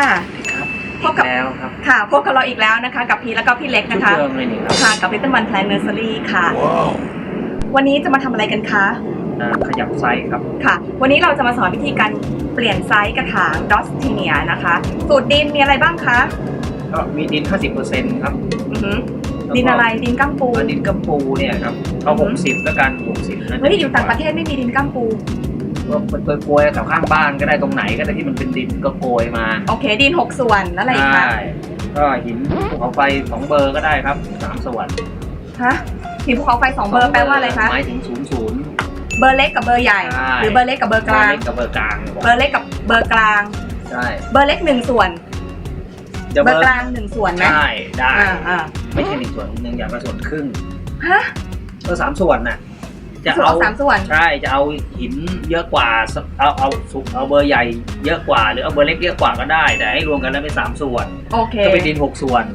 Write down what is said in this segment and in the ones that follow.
ครับพบกับแล้วครับค่ะพบกับเราอีกแล้วนะคะกับพีแล้วก็พี่เล็กนะคะ เดิมเลยนี่ครับค่ะกับ Little One Plant Nursery ค่ะ วันนี้จะมาทำอะไรกันคะ ขยับไซส์ครับค่ะ วันนี้เราจะมาสอนวิธีการเปลี่ยนไซส์กระถาง Dosthenia นะคะสูตรดินมีอะไรบ้างคะ ก็มีดิน 50% ครับดินอะไรดินก้ามปู ดินกัมปูเนี่ยครับเอา60แล้วกัน60นะเฮ้ยอยู่ต่างประเทศไม่มีดินก้ามปูก็เป็นโกยแถวข้างบ้านก็ได้ตรงไหนก็ได้ที่มันเป็นดินก็โกยมาโอเคดิน6ส่วนแล้วอะไรอีกคะก็หินภูเขาไฟ2เบอร์ก็ได้ครับ3ส่วนฮะหินภูเขาไฟ2เบอร์แปลว่าอะไรคะหมายถึง00เบอร์เล็กกับเบอร์ใหญ่หรือเบอร์เล็กกับเบอร์กลางเบอร์กลางเบอร์เล็กกับเบอร์กลางใช่เบอร์เล็ก1ส่วนเบอร์กลาง1ส่วนไหมได้ไม่ใช่1ส่วน1อย่างละส่วนครึ่งฮะก็3ส่วนน่ะจะเอา3ส่วนใช่จะเอาหินเยอะกว่าเอาเบอร์ใหญ่เยอะกว่าหรือเอาเบอร์เล็กเยอะกว่าก็ได้แต่ให้รวมกันแล้วเป็น3ส่วนโอเคก็เป็นดิน6ส่วน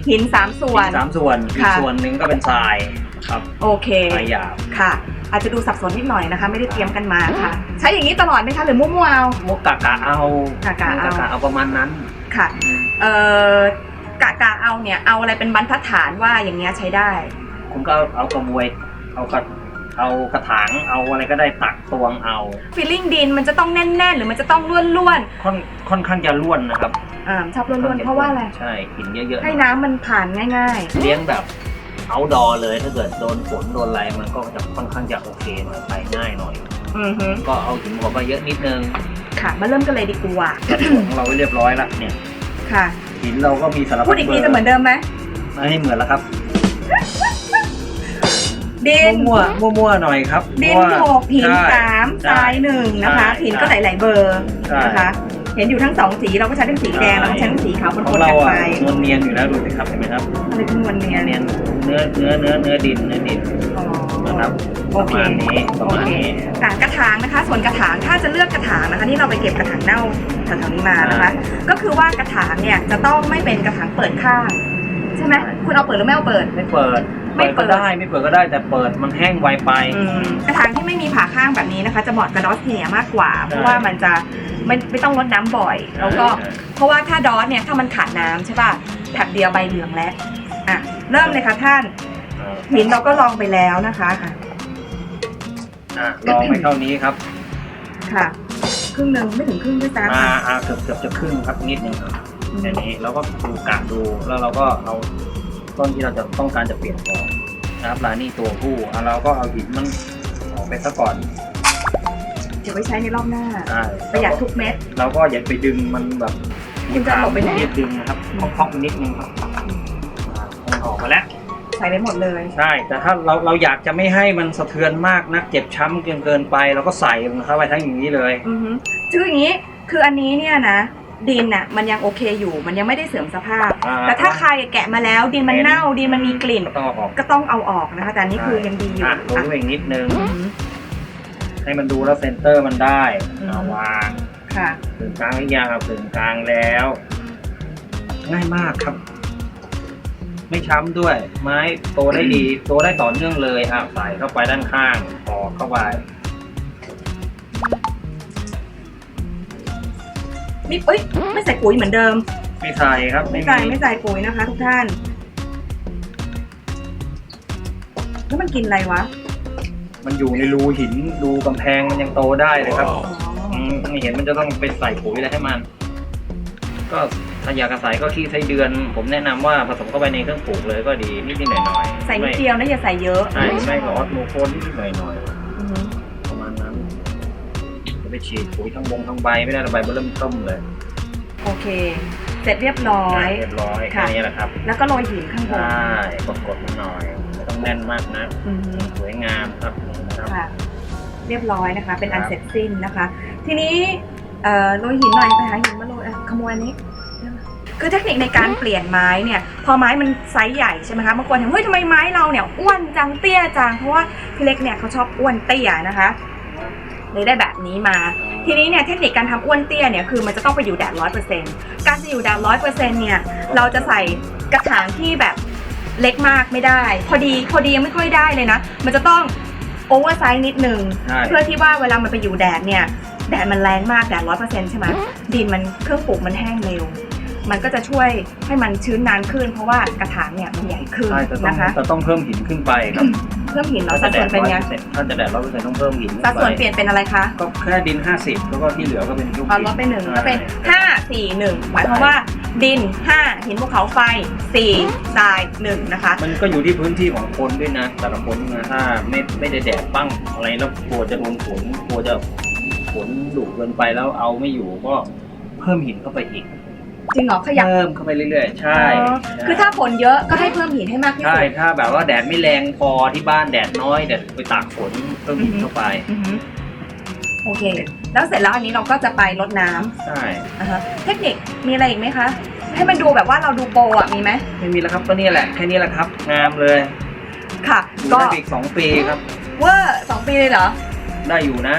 หิน3ส่วนอีกส่วนหนึ่งก็เป็นทรายครับโอเคทรายหยาบค่ะอาจจะดูสับสนนิดหน่อยนะคะไม่ได้เตรียมกันมาค่ะใช้อย่างนี้ตลอดไหมคะหรือมั่วๆเอามุกกะเอาประมาณนั้นค่ะกะเอาเนี่ยเอาอะไรเป็นบรรทัดฐานว่าอย่างเงี้ยใช้ได้ผมก็เอากระบวยเอากระถางเอาอะไรก็ได้ตักตวงเอาฟีลลิ่งดินมันจะต้องแน่นๆหรือมันจะต้องล้วนๆค่อนข้างจะล้วนนะครับชอบล้วนๆเพราะว่าอะไรใช่หินเยอะๆให้น้ำมันผ่านง่ายๆเลี้ยงแบบเอาดอเลยถ้าเกิดโดนฝนโดนอะไรมันก็จะค่อนข้างจะโอเคหน่อยไปง่ายหน่อยก็เอาหินหัวไปเยอะนิดนึงค่ะมาเริ่มกันเลยดีกว่าของเราเรียบร้อยแล้วเนี่ยค่ะหินเราก็มีสารพัดพูดอีกทีจะเหมือนเดิมไหมไม่เหมือนแล้วครับดินมั่วหน่อยครับดิน6หิน3ทราย1นะคะหินก็หลายๆเบอร์นะคะเห็นอยู่ทั้ง2สีเราก็ใช้ทั้งสีแดงเราก็ใช้ทั้งสีขาวปนๆกันไปนวลเนียนอยู่แล้วดูสิครับเห็นไหมครับอะไรคือนวลเนียนเนื้อดินนะครับประมาณนี้กระถางนะคะส่วนกระถางถ้าจะเลือกกระถางนะคะที่เราไปเก็บกระถางเน่าแถวๆนี้มานะคะก็คือว่ากระถางเนี่ยจะต้องไม่เป็นกระถางเปิดข้างใช่ไหมคุณเอาเปิดหรือไม่เอาเปิดไม่เปิดก็ได้แต่เปิดมันแห้งไวไปกระถางที่ไม่มีผ่าข้างแบบนี้นะคะจะเหมาะกับดอสเทียมากกว่าเพราะว่ามันจะไม่ต้องรดน้ำบ่อยแล้วก็เพราะว่าถ้าดอสเนี่ยถ้ามันขาดน้ำใช่ป่ะแถบเดียวใบเหลืองแล้วเริ่มเลยค่ะท่านหินเราก็ลองไปแล้วนะคะลองไปเท่านี้ครับค่ะครึ่งนึงไม่ถึงครึ่งด้วยซ้ำเกือบจะครึ่งครับนิดนึงครับอันนี้เราก็ดูแล้วเราก็เอาต้นที่เราจะต้องการจะเปลี่ยนออกนะครับลายนี่ตัวผู้เราก็เอาหินมันออกไปซะก่อนเดี๋ยวไว้ใช้ในรอบหน้าประหยัดทุกเม็ดเราก็อย่าไปดึงมันแบบคุณจะออกไปไหนดึงนะครับคล้องนิดนึงครับออกมาแล้วใส่ไปหมดเลยใช่แต่ถ้าเราอยากจะไม่ให้มันสะเทือนมากนักเจ็บช้ำเกินไปเราก็ใส่มันเข้าไปทั้งอย่างนี้เลยคืออย่างนี้คืออันนี้เนี่ยนะดินน่ะมันยังโอเคอยู่มันยังไม่ได้เสื่อมสภาพแต่ถ้าใครแกะมาแล้วดินมันเน่าดินมันมีกลิ่นก็ต้องเอาออกนะคะแต่นี่คือยังดีอยู่ดูเองนิดนึงให้มันดูแล้วเซนเตอร์มันได้วางค่ะถึงกลางหรือยังถึงกลางแล้วง่ายมากครับไม่ช้ำด้วยไม้โตได้ดีโตได้ต่อเนื่องเลยใส่เข้าไปด้านข้างออกเข้าไปไม่ใส่ปุ๋ยเหมือนเดิมไม่ใส่ครับไม่ใส่ปุ๋ยนะคะทุกท่านแล้วมันกินอะไรวะมันอยู่ในรูหินรูกำแพงมันยังโตได้เลยครับไม่เห็นมันจะต้องไปใส่ปุ๋ยอะไรให้มันก็ถ้าอยากจะใส่ก็ขี้ไส้เดือนผมแนะนำว่าผสมเข้าไปในเครื่องปลูกเลยก็ดีนิดหน่อยใส่นิดเดียวนะอย่าใส่เยอะไม่ก็ออสโมโคนนิดหน่อยประมาณนั้นจะไปฉีดปุ๋ยทั้งใบไม่ได้ใบเริ่มต้มเลยโอเคเสร็จเรียบร้อยแค่นี้แหละครับแล้วก็โรยหินข้างบนใช่กดๆหน่อยไม่ต้องแน่นมากนะสวยงามครับค่ะเรียบร้อยนะคะเป็นอันเสร็จสิ้นนะคะทีนี้โรยหินหน่อยไปหาหินมาโรยขโมยอันนี้คือเทคนิคในการเปลี่ยนไม้เนี่ยพอไม้มันไซส์ใหญ่ใช่ไหมคะบางคนถามเฮ้ยทำไมไม้เราเนี่ยอ้วนจังเตี้ยจังเพราะว่าพี่เล็กเนี่ยเขาชอบอ้วนเตี้ยนะคะเลยได้แบบนี้มาทีนี้เนี่ยเทคนิคการทำอ้วนเตี้ยเนี่ยคือมันจะต้องไปอยู่แดด100%การจะอยู่แดด100%เนี่ยเราจะใส่กระถางที่แบบเล็กมากไม่ได้พอดียังไม่ค่อยได้เลยนะมันจะต้องโอเวอร์ไซส์นิดนึงเพื่อที่ว่าเวลามันไปอยู่แดดเนี่ยแ แดดมันแรงมากแดด100%ใช่ไหมดินมันเครื่องปลูกมันแห้งเร็วมันก็จะช่วยให้มันชื้นนานขึ้นเพราะว่ากระถางเนี่ยมันใหญ่ขึ้น ใช่นะคะ จะต้องเพิ่มหินขึ้นไปครับ เพิ่มหินเนาะสัดส่วนเป็นไง ถ้าจะแดด100%ต้องเพิ่มหินขึ้น สัด ไป ส่วนเปลี่ยนเป็นอะไรคะ ก็แค่ดิน50แล้วก็ที่เหลือก็เป็นลูก เอาลดไป1ก็เป็น5 4 1หมายความว่าดิน5หินภูเขาไฟ4ทราย1นะคะ มันก็อยู่ที่พื้นที่ของคนด้วยนะแต่ละคนนะถ้าไม่ได้แดดปั้งอะไรแล้วกลัวจะโดนฝนกลัวจะฝนดุเกินไปแล้วเอาไม่อยู่ก็เพิ่มหินเข้าไปอีก จริงเหรอขยับ เพิ่มเข้าไปเรื่อยๆใช่ คือถ้าฝนเยอะก็ให้เพิ่มหินให้มากที่ ใช่ สุด ถ้าแบบว่าแดดไม่แรงพอที่บ้านแดดน้อยแดดไปตากฝนเพิ่มหินเข้าไป อือฮึโอเค แล้วเสร็จแล้วอันนี้เราก็จะไปรดน้ำ ใช่ เทคนิคมีอะไรอีกไหมคะ ให้มันดูแบบว่าเราดูโปรอ่ะมีไหม ไม่มีแล้วครับก็นี่แหละแค่นี้แหละครับงามเลย ค่ะ อยู่ ก็ ได้อีก2 ปีครับ เวอร์2 ปีเลยเหรอ ได้อยู่นะ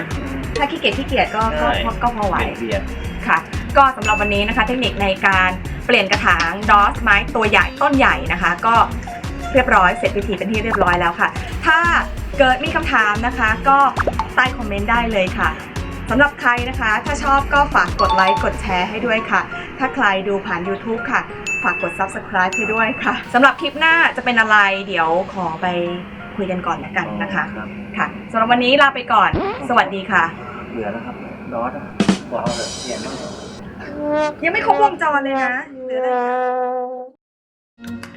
ถ้าขี้เกียจก็ ใช่ ก็พอไหว เบียด ค่ะ ก็สำหรับวันนี้นะคะ เทคนิคในการเปลี่ยนกระถางดอสไม้ตัวใหญ่ต้นใหญ่นะคะ ก็เรียบร้อยเสร็จพิธีเป็นที่เรียบร้อยแล้วค่ะ ถ้าเกิดมีคำถามนะคะ ก็ใต้คอมเมนต์ได้เลยค่ะสำหรับใครนะคะ ถ้าชอบก็ฝากกดไลค์กดแชร์ให้ด้วยค่ะ ถ้าใครดูผ่าน YouTube ค่ะ ฝากกด Subscribe ให้ด้วยค่ะสำหรับคลิปหน้าจะเป็นอะไรเดี๋ยวขอไปคุยกันก่อนละกันนะคะ รับ ค่ะสำหรับวันนี้ลาไปก่อน สวัสดีค่ะ เหลือแล้วครับดอสอะบอกเอาเลยเปลี่ยนไม่ได้ ยังไม่ครบวงจรเลยนะเหลืออะไรคะ